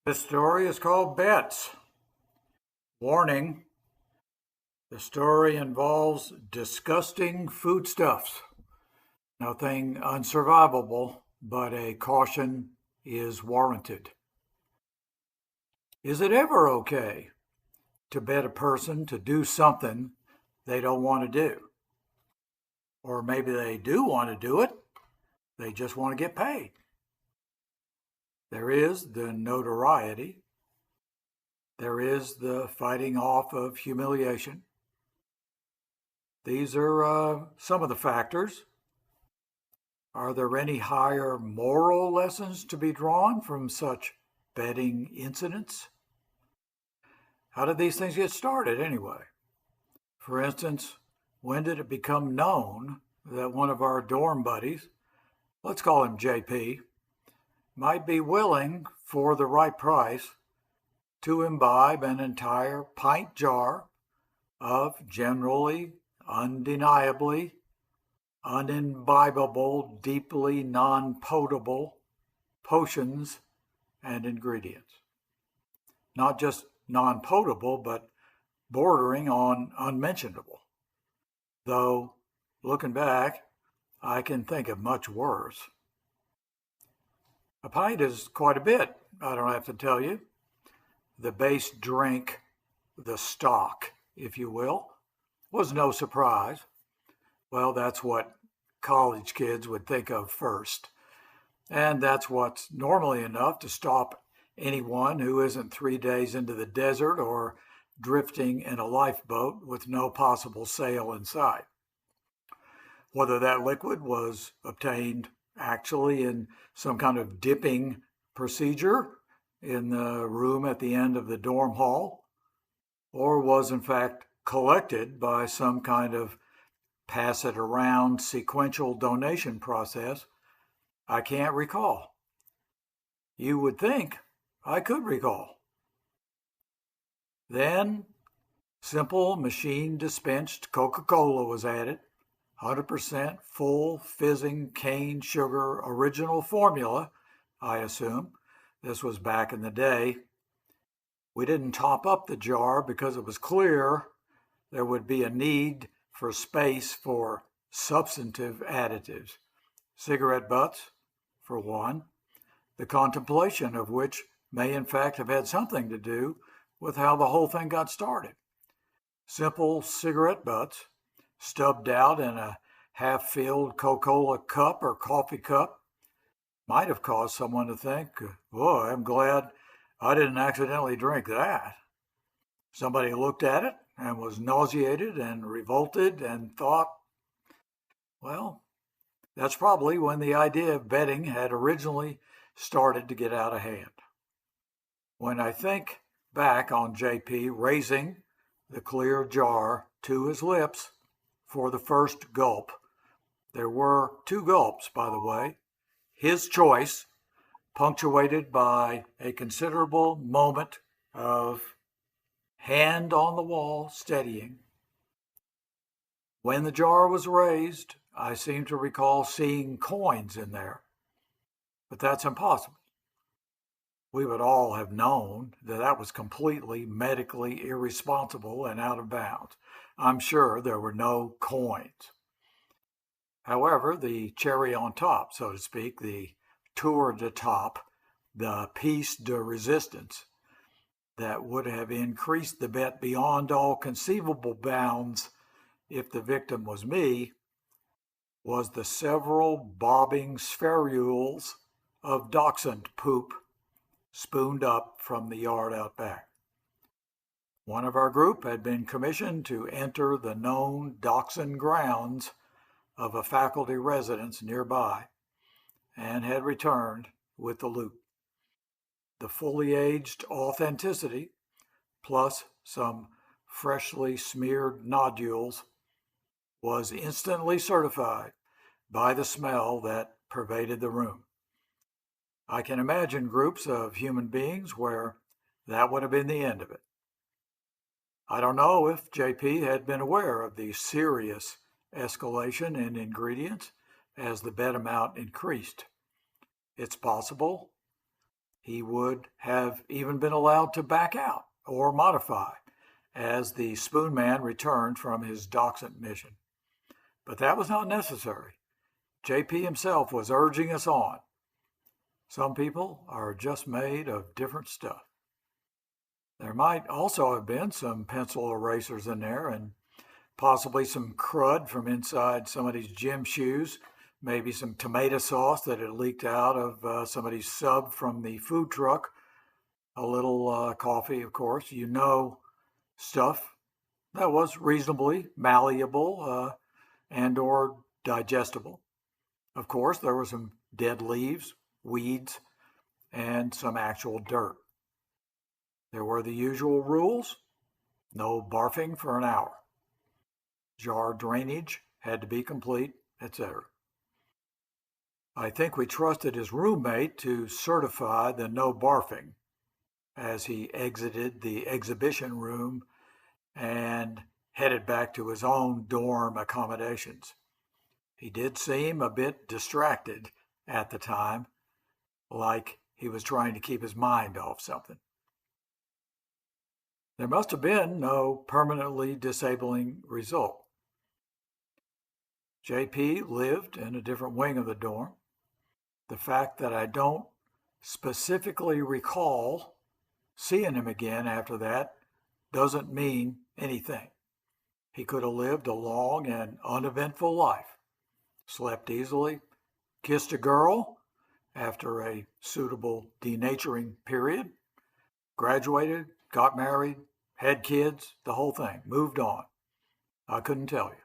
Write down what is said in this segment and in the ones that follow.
This story is called Bets. Warning, the story involves disgusting foodstuffs. Nothing unsurvivable, but a caution is warranted. Is it ever okay to bet a person to do something they don't want to do? Or maybe they do want to do it, they just want to get paid. There is the notoriety. There is the fighting off of humiliation. These are some of the factors. Are there any higher moral lessons to be drawn from such betting incidents? How did these things get started anyway? For instance, when did it become known that one of our dorm buddies, let's call him JP, might be willing, for the right price, to imbibe an entire pint jar of generally, undeniably, unimbibable, deeply non-potable potions and ingredients? Not just non-potable, but bordering on unmentionable. Though, looking back, I can think of much worse. A pint is quite a bit, I don't have to tell you. The base drink, the stock, if you will, was no surprise. Well, that's what college kids would think of first. And that's what's normally enough to stop anyone who isn't 3 days into the desert or drifting in a lifeboat with no possible sail in sight. Whether that liquid was obtained actually in some kind of dipping procedure in the room at the end of the dorm hall, or was in fact collected by some kind of pass it around sequential donation process, I can't recall. You would think I could recall. Then simple machine dispensed Coca-Cola was added, 100% full fizzing cane sugar original formula, I assume. This was back in the day. We didn't top up the jar because it was clear there would be a need for space for substantive additives. Cigarette butts, for one, the contemplation of which may in fact have had something to do with how the whole thing got started. Simple cigarette butts, stubbed out in a half-filled Coca-Cola cup or coffee cup, might have caused someone to think, "Boy, I'm glad I didn't accidentally drink that." Somebody looked at it and was nauseated and revolted and thought, well, that's probably when the idea of betting had originally started to get out of hand. When I think back on JP raising the clear jar to his lips for the first gulp, there were 2 gulps, by the way, his choice, punctuated by a considerable moment of hand on the wall steadying. When the jar was raised, I seem to recall seeing coins in there, but that's impossible. We would all have known that that was completely medically irresponsible and out of bounds. I'm sure there were no coins. However, the cherry on top, so to speak, the tour de top, the piece de resistance that would have increased the bet beyond all conceivable bounds if the victim was me, was the several bobbing spherules of dachshund poop spooned up from the yard out back. One of our group had been commissioned to enter the known dachshund grounds of a faculty residence nearby and had returned with the loot. The fully aged authenticity, plus some freshly smeared nodules, was instantly certified by the smell that pervaded the room. I can imagine groups of human beings where that would have been the end of it. I don't know if JP had been aware of the serious escalation in ingredients as the bet amount increased. It's possible he would have even been allowed to back out or modify as the Spoon Man returned from his Dachshund mission. But that was not necessary. JP himself was urging us on. Some people are just made of different stuff. There might also have been some pencil erasers in there and possibly some crud from inside somebody's gym shoes, maybe some tomato sauce that had leaked out of somebody's sub from the food truck, a little coffee, of course, stuff that was reasonably malleable and or digestible. Of course, there were some dead leaves, weeds, and some actual dirt. There were the usual rules: no barfing for an hour. Jar drainage had to be complete, etc. I think we trusted his roommate to certify the no barfing as he exited the exhibition room and headed back to his own dorm accommodations. He did seem a bit distracted at the time, like he was trying to keep his mind off something. There must have been no permanently disabling result. JP lived in a different wing of the dorm. The fact that I don't specifically recall seeing him again after that doesn't mean anything. He could have lived a long and uneventful life, slept easily, kissed a girl after a suitable denaturing period, graduated, got married, had kids, the whole thing, moved on. I couldn't tell you.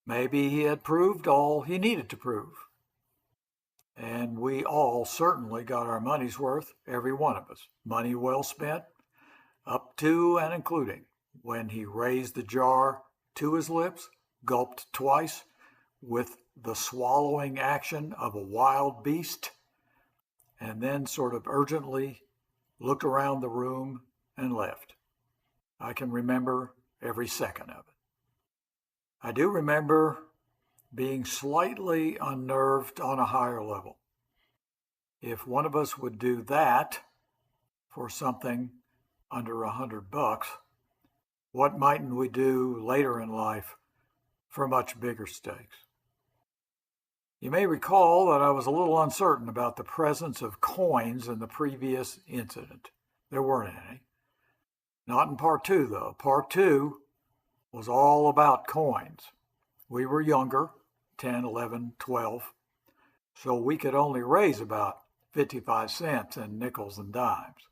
Maybe he had proved all he needed to prove. And we all certainly got our money's worth, every one of us. Money well spent, up to and including when he raised the jar to his lips, gulped twice with the swallowing action of a wild beast, and then sort of urgently looked around the room and left. I can remember every second of it. I do remember being slightly unnerved on a higher level. If one of us would do that for something under $100, what mightn't we do later in life for much bigger stakes? You may recall that I was a little uncertain about the presence of coins in the previous incident. There weren't any. Not in part 2, though. Part 2 was all about coins. We were younger, 10, 11, 12, so we could only raise about 55 cents in nickels and dimes.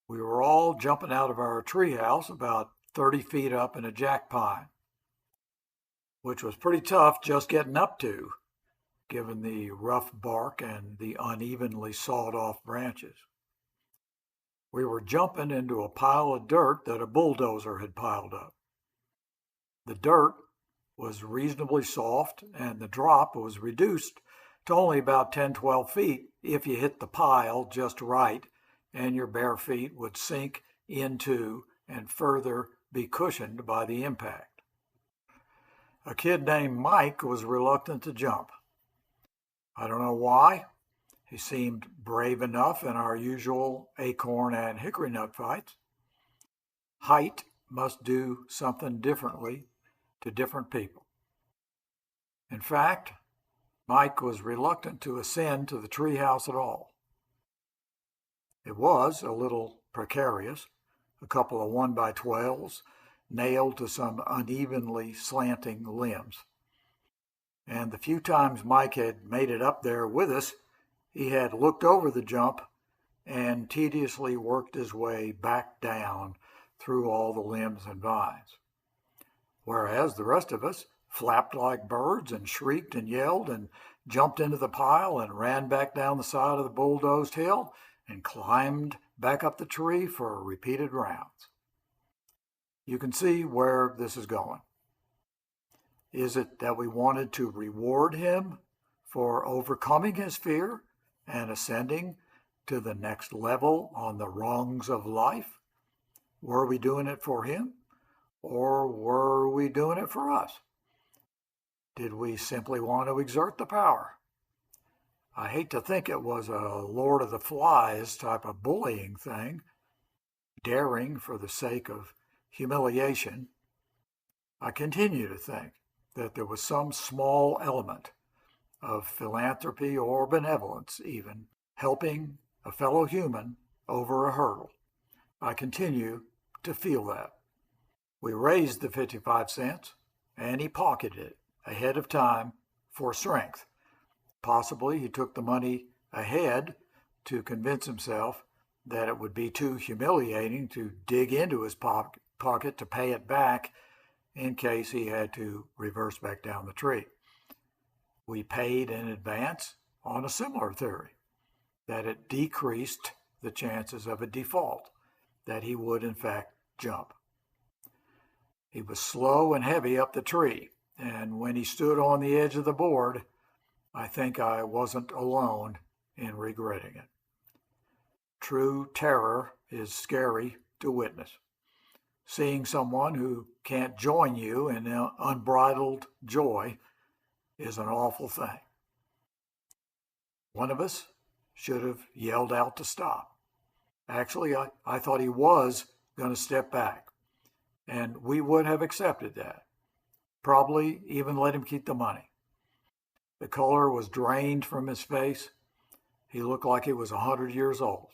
We were all jumping out of our treehouse about 30 feet up in a jack pine, which was pretty tough just getting up to, given the rough bark and the unevenly sawed-off branches. We were jumping into a pile of dirt that a bulldozer had piled up. The dirt was reasonably soft, and the drop was reduced to only about 10, 12 feet if you hit the pile just right, and your bare feet would sink into and further be cushioned by the impact. A kid named Mike was reluctant to jump. I don't know why. He seemed brave enough in our usual acorn and hickory nut fights. Height must do something differently to different people. In fact, Mike was reluctant to ascend to the treehouse at all. It was a little precarious, a couple of 1x12s nailed to some unevenly slanting limbs. And the few times Mike had made it up there with us, he had looked over the jump and tediously worked his way back down through all the limbs and vines. Whereas the rest of us flapped like birds and shrieked and yelled and jumped into the pile and ran back down the side of the bulldozed hill and climbed back up the tree for repeated rounds. You can see where this is going. Is it that we wanted to reward him for overcoming his fear and ascending to the next level on the rungs of life? Were we doing it for him, or were we doing it for us? Did we simply want to exert the power? I hate to think it was a Lord of the Flies type of bullying thing, daring for the sake of humiliation. I continue to think that there was some small element of philanthropy or benevolence, even, helping a fellow human over a hurdle. I continue to feel that. We raised the 55 cents, and he pocketed it ahead of time for strength. Possibly he took the money ahead to convince himself that it would be too humiliating to dig into his pocket to pay it back in case he had to reverse back down the tree. We paid in advance on a similar theory, that it decreased the chances of a default, that he would in fact jump. He was slow and heavy up the tree, and when he stood on the edge of the board, I think I wasn't alone in regretting it. True terror is scary to witness. Seeing someone who can't join you in unbridled joy is an awful thing. One of us should have yelled out to stop. Actually, I thought he was going to step back, and we would have accepted that. Probably even let him keep the money. The color was drained from his face. He looked like he was 100 years old.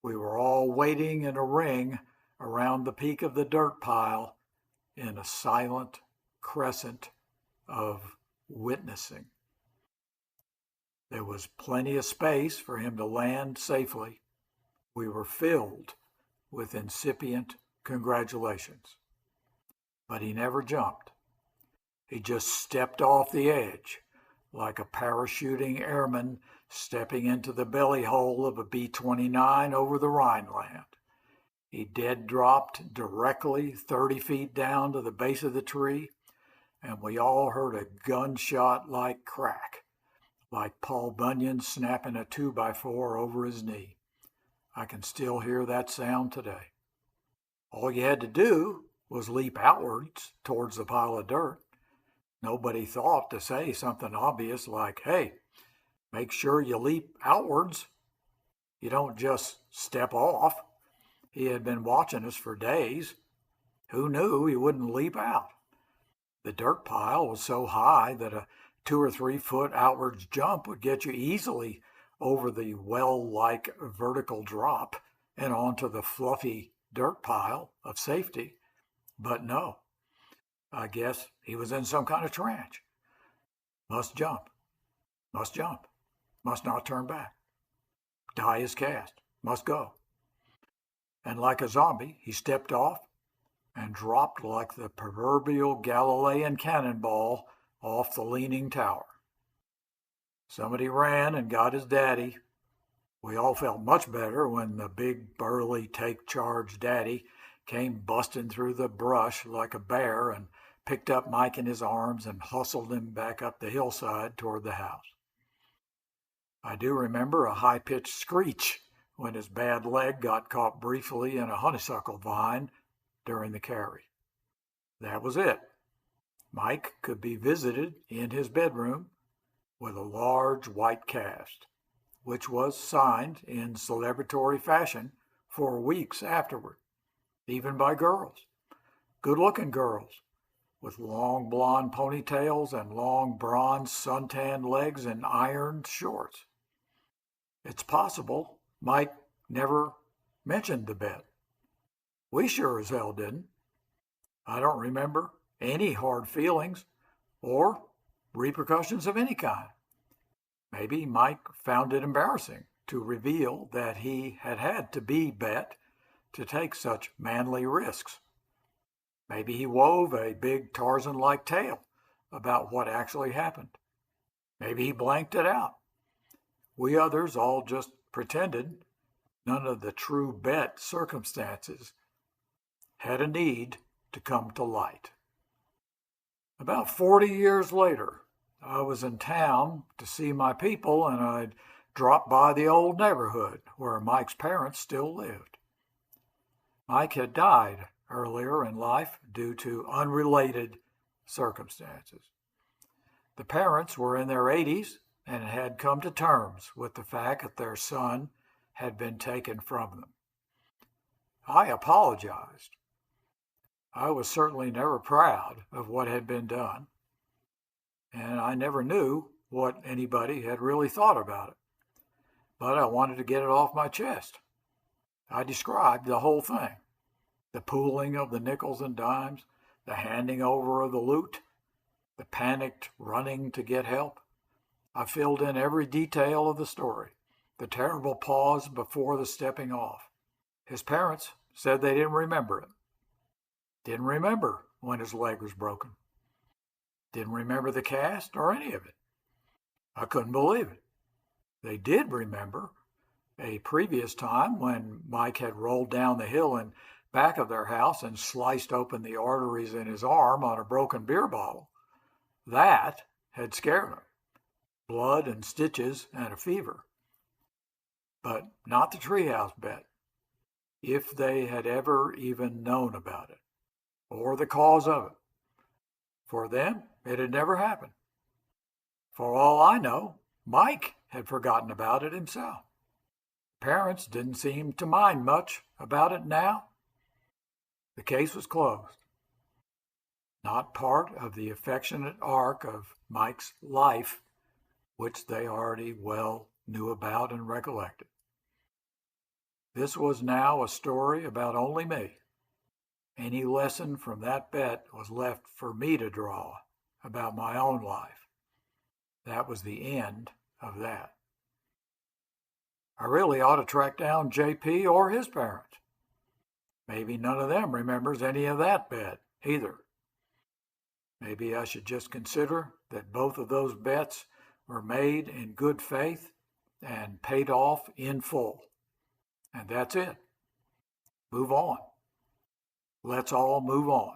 We were all waiting in a ring around the peak of the dirt pile in a silent crescent of witnessing. There was plenty of space for him to land safely. We were filled with incipient congratulations. But he never jumped. He just stepped off the edge like a parachuting airman stepping into the belly hole of a B-29 over the Rhineland. He dead dropped directly 30 feet down to the base of the tree, and we all heard a gunshot-like crack, like Paul Bunyan snapping a 2x4 over his knee. I can still hear that sound today. All you had to do was leap outwards towards the pile of dirt. Nobody thought to say something obvious like, hey, make sure you leap outwards. You don't just step off. He had been watching us for days. Who knew he wouldn't leap out? The dirt pile was so high that a 2 or 3 foot outwards jump would get you easily over the well-like vertical drop and onto the fluffy dirt pile of safety. But no, I guess he was in some kind of trance. Must jump, must not turn back. Die is cast, must go. And like a zombie, he stepped off and dropped like the proverbial Galilean cannonball off the leaning tower. Somebody ran and got his daddy. We all felt much better when the big, burly, take-charge daddy came busting through the brush like a bear and picked up Mike in his arms and hustled him back up the hillside toward the house. I do remember a high-pitched screech when his bad leg got caught briefly in a honeysuckle vine during the carry. That was it. Mike could be visited in his bedroom with a large white cast, which was signed in celebratory fashion for weeks afterward, even by girls, good-looking girls, with long blonde ponytails and long bronze suntanned legs and ironed shorts. It's possible Mike never mentioned the bet. We sure as hell didn't. I don't remember any hard feelings or repercussions of any kind. Maybe Mike found it embarrassing to reveal that he had had to be bet to take such manly risks. Maybe he wove a big Tarzan-like tale about what actually happened. Maybe he blanked it out. We others all just pretended none of the true bet circumstances had a need to come to light. About 40 years later, I was in town to see my people, and I'd dropped by the old neighborhood where Mike's parents still lived. Mike had died earlier in life due to unrelated circumstances. The parents were in their 80s and had come to terms with the fact that their son had been taken from them. I apologized. I was certainly never proud of what had been done, and I never knew what anybody had really thought about it. But I wanted to get it off my chest. I described the whole thing, the pooling of the nickels and dimes, the handing over of the loot, the panicked running to get help. I filled in every detail of the story, the terrible pause before the stepping off. His parents said they didn't remember it. Didn't remember when his leg was broken. Didn't remember the cast or any of it. I couldn't believe it. They did remember a previous time when Mike had rolled down the hill in back of their house and sliced open the arteries in his arm on a broken beer bottle. That had scared them. Blood and stitches and a fever. But not the treehouse bet. If they had ever even known about it, or the cause of it. For them, it had never happened. For all I know, Mike had forgotten about it himself. Parents didn't seem to mind much about it now. The case was closed. Not part of the affectionate arc of Mike's life, which they already well knew about and recollected. This was now a story about only me. Any lesson from that bet was left for me to draw about my own life. That was the end of that. I really ought to track down JP or his parents. Maybe none of them remembers any of that bet either. Maybe I should just consider that both of those bets were made in good faith and paid off in full. And that's it. Move on. Let's all move on.